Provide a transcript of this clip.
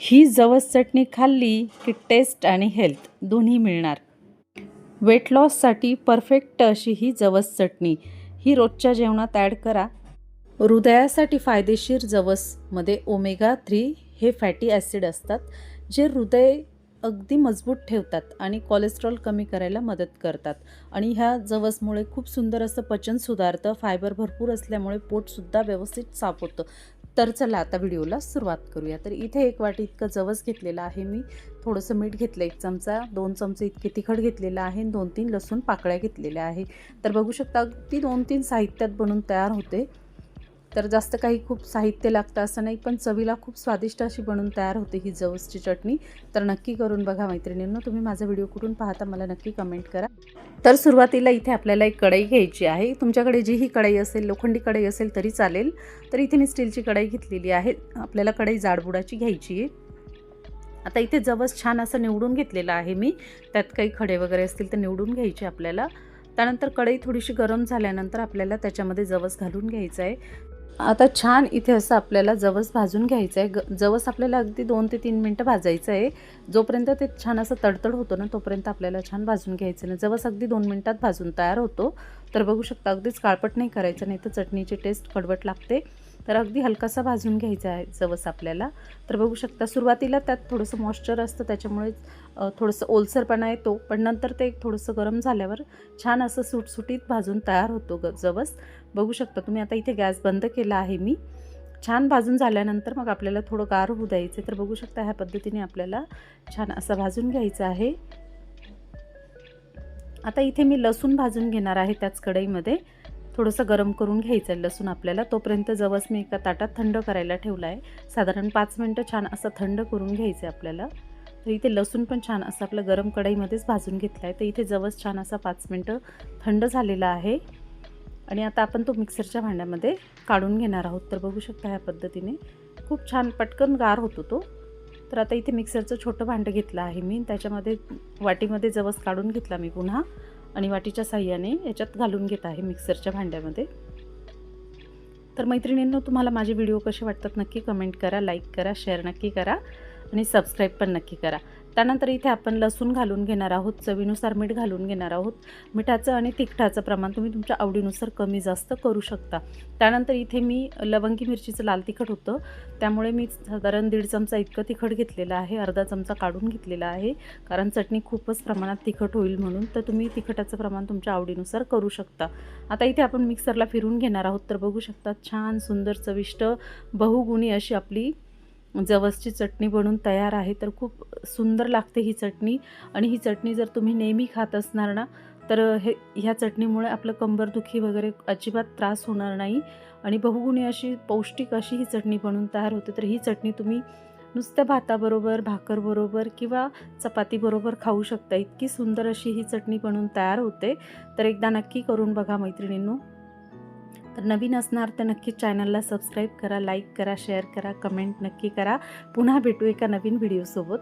ही जवस चटणी खाल्ली की टेस्ट आणि हेल्थ दोन्ही मिळणार. वेट लॉससाठी परफेक्ट अशी ही जवस चटणी ही रोजच्या जेवणात ॲड करा. हृदयासाठी फायदेशीर जवसमध्ये ओमेगा 3 हे फॅटी ॲसिड असतात, जे हृदय अगदी मजबूत ठेवतात आणि कोलेस्ट्रॉल कमी करायला मदत करतात. आणि ह्या जवसमुळे खूप सुंदर असं पचन सुधारतं. फायबर भरपूर असल्यामुळे पोटसुद्धा व्यवस्थित साफ होतं. तर चला आता व्हिडिओला सुरुवात करूया. तर इथे 1 वाटी इतकं जवस घेतलेलं आहे मी. थोडंसं मीठ घेतलं 1 चमचा, 2 चमचे इतके तिखट घेतलेलं आहे, 2-3 लसूण पाकळ्या घेतलेल्या आहे. तर बघू शकता अगदी 2-3 साहित्यात बनून तयार होते. तर जास्त काही खूप साहित्य लागतं असं नाही, पण चवीला खूप स्वादिष्ट अशी बनून तयार होते ही जवसची चटणी. तर नक्की करून बघा मैत्रिणींनो. तुम्ही माझा व्हिडिओ कुठून पाहता मला नक्की कमेंट करा. तर सुरुवातीला इथे आपल्याला एक कढई घ्यायची आहे. तुमच्याकडे जी ही कढई असेल, लोखंडी कढई असेल तरी चालेल. तर इथे मी स्टीलची कढई घेतलेली आहे. आपल्याला कढई जाडबुडाची घ्यायची आहे. आता इथे जवस छान असं निवडून घेतलेलं आहे मी. त्यात काही खडे वगैरे असतील तर निवडून घ्यायचे आपल्याला. त्यानंतर कढई थोडीशी गरम झाल्यानंतर आपल्याला त्याच्यामध्ये जवस घालून घ्यायचं आहे. आता छान इथे असं आपल्याला जवस भाजून घ्यायचं आहे. जवस आपल्याला अगदी 2 ते 3 मिनटं भाजायचं आहे. जोपर्यंत ते छान असं तडतड होतं ना, तोपर्यंत आपल्याला छान भाजून घ्यायचं नाही. जवस अगदी 2 मिनटात भाजून तयार होतो. तर बघू शकता अगदीच काळपट नाही करायचं, नाही तर चटणीची टेस्ट कडवट लागते. तर अगदी हलकासा भाजून घ्यायचा आहे जवस आपल्याला. तर बघू शकता सुरुवातीला त्यात थोडंसं मॉइश्चर असतं, त्याच्यामुळे थोडंसं ओलसरपणा येतो. पण नंतर ते थोडंसं गरम झाल्यावर छान असं सुटसुटीत भाजून तयार होतो जवस. बघू शकता तुम्ही. आता इथे गॅस बंद केला आहे मी. छान भाजून झाल्यानंतर मग आपल्याला थोडं गार होऊ द्यायचं. तर बघू शकता ह्या पद्धतीने आपल्याला छान असं भाजून घ्यायचं आहे. आता इथे मी लसूण भाजून घेणार आहे त्याच कढईमध्ये. थोडंसं गरम करून घ्यायचं आहे लसूण आपल्याला. तोपर्यंत जवस मी एका ताटात थंड करायला ठेवला आहे. साधारण 5 मिनटं छान असं थंड करून घ्यायचं आहे आपल्याला. तर इथे लसूण पण छान असं आपलं गरम कढईमध्येच भाजून घेतला आहे. तर इथे जवस छान असा 5 मिनटं थंड झालेला आहे. आणि आता आपण तो मिक्सरच्या भांड्यामध्ये काढून घेणार आहोत. तर बघू शकता ह्या पद्धतीने खूप छान पटकन गार होतो तो. तर आता इथे मिक्सरचं छोटं भांडं घेतलं आहे मी. त्याच्यामध्ये वाटीमध्ये जवस काढून घेतला मी पुन्हा आणि वाटीच्या साहाय्याने याच्यात घालून घेत आहे मिक्सरच्या भांड्यामध्ये. तर मैत्रिणींनो, तुम्हाला माझे व्हिडिओ कसे वाटतात नक्की कमेंट करा, लाईक करा, शेअर नक्की करा आणि सबस्क्राईब पण नक्की करा. त्यानंतर इथे आपण लसूण घालून घेणार आहोत. चवीनुसार मीठ घालून घेणार आहोत. मिठाचं आणि तिखटाचं प्रमाण तुम्ही तुमच्या आवडीनुसार कमी जास्त करू शकता. त्यानंतर इथे मी लवंगी मिरचीचं लाल तिखट होतं, त्यामुळे मी साधारण 1.5 चमचा इतकं तिखट घेतलेलं आहे. अर्धा चमचा काढून घेतलेला आहे, कारण चटणी खूपच प्रमाणात तिखट होईल म्हणून. तर तुम्ही तिखटाचं प्रमाण तुमच्या आवडीनुसार करू शकता. आता इथे आपण मिक्सरला फिरून घेणार आहोत. तर बघू शकता छान सुंदर चविष्ट बहुगुणी अशी आपली जवसची चटणी बनून तयार आहे. तर खूप सुंदर लागते ही चटणी. आणि ही चटणी जर तुम्ही नेहमी खात असणार ना, तर ह्या चटणीमुळे आपलं कंबरदुखी वगैरे अजिबात त्रास होणार नाही. आणि बहुगुणी अशी पौष्टिक अशी ही चटणी बनून तयार होते. तर ही चटणी तुम्ही नुसत्या भाताबरोबर, भाकरबरोबर किंवा चपातीबरोबर खाऊ शकता. इतकी सुंदर अशी ही चटणी बनून तयार होते. तर एकदा नक्की करून बघा मैत्रिणींनो. तर नवीन असणार तर नक्की चॅनलला सबस्क्राईब करा, लाईक करा, शेअर करा, कमेंट नक्की करा. पुन्हा भेटू एका नवीन व्हिडिओसोबत.